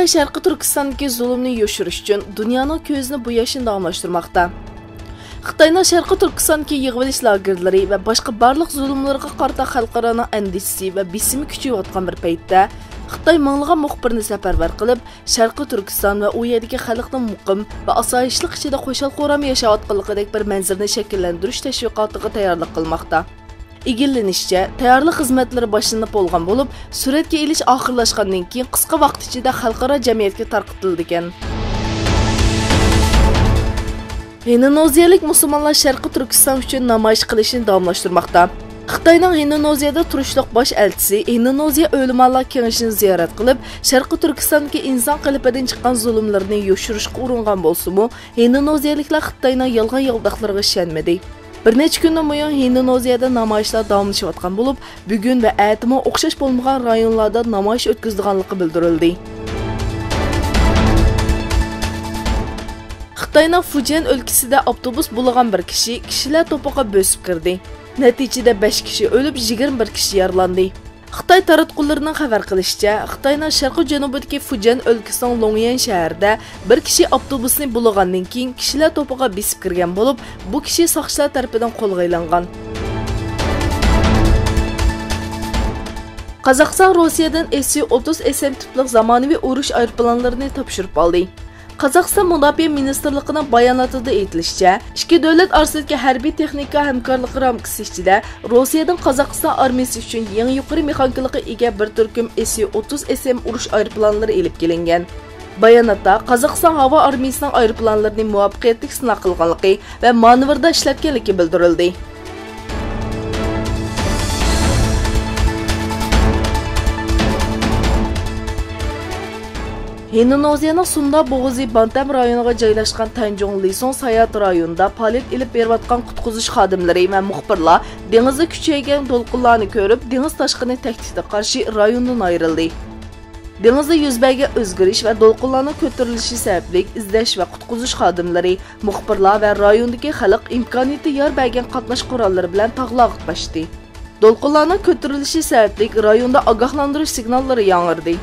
Xitoy Sharqi Turkistondagi zulmni yoshirish uchun dunyoning ko'zini bu yashini davomlashtirmoqda. Xitoyning Sharqi Turkistondagi yig'ilish lagerlari va boshqa barliq zulmlarga qarata xalqaro andishisi va bisimi kuchayotgan bir paytda Xitoy minglagan muxbirni safarbar qilib, Sharqi Turkiston va u yerdagi xalqning muqim va osoyishlik ichida qo'shal-qo'ram yashayotganligidek bir manzarni shakllantirish tashviqotiga tayyorlik qilmoqda. İgillenishcha, tayyorlik xizmatlari boshlanib bo'lgan bo'lib, suratga elish oxirlashgandan keyin qisqa vaqt ichida xalqaro jamiyatga tarqatildi ekan. Indoneziyalik musulmonlar Sharqi Turkiston uchun namoyish qilishni davomlashtirmoqda. Xitoyning Indoneziyada turishliq bosh elchisi Indoneziya o'limalar kengashini ziyorat qilib, Sharqi Turkistondagi inson qalbidan chiqqan zulmlarni yoshirishga uringan bo'lsa-mu, indoneziyaliklar Xitoyning yolg'on yo'ldoqlariga ishonmadi. Bir necha kundan buyon Indoneziyada namoyishlar davomlashayotgan bo'lib, bugun va atmo o'xshash bo'lmagan rayonlarda namoyish o'tkazilganligi bildirildi. Xitoyning Fujian o'lkasida avtobus bo'lgan bir kishilar to'piga bosib kirdi. Natijada 5 kishi o'lib, 21 kishi yaralandi. Xitoy taratqullarining xabar qilishicha, Xitoyning sharq-janubidagi Fujian o'lkasining Longyan shahrida bir kishi avtobusni bulg'andan keyin kishilar to'piga besib kirgan bo'lib, bu kishi soqchilar tomonidan qo'lga olingan. Qozog'iston Rossiyadan S-30 SM tipli zamonaviy urush aeroplanlarini topshirib oldi. Qozog'iston Mudofaa ministrligining bayonotida aytilishicha, ikki davlat orasidagi harbiy texnika hamkorligi ramkasi ichida Rossiyadan Qozog'iston armiyasi uchun yangi yuqori mexanikaga ega bir turkum S-30 SM urush aeroplanlari elib kelingan. Bayonotda Qozog'iston havo armiyasining aeroplanlarini muvaffaqiyatli sinov qilganligi va manevrda ishlatganligi bildirildi. Indoneziyaning Sunda bo'g'ozi Bantam rayoniga joylashgan Tanjung Lesong sayat rayonida faoliyat ilib berayotgan qutqizish xodimlari va muxbirlar dengizda kuchaygan to'lqinlarni ko'rib, dengiz toshqini tahdidiga qarshi rayondan ayrildi. Dengizda yuz bergan o'zgarish va to'lqinlarning ko'tarilishi sababli izlash va qutqizish xodimlari, muxbirlar va rayondagi xalq imkoniyati yor bergan qatnash qurollari bilan tog'larga bashdi. To'lqinlarning ko'tarilishi sababli rayonda ogohlantirish signallari yangradi.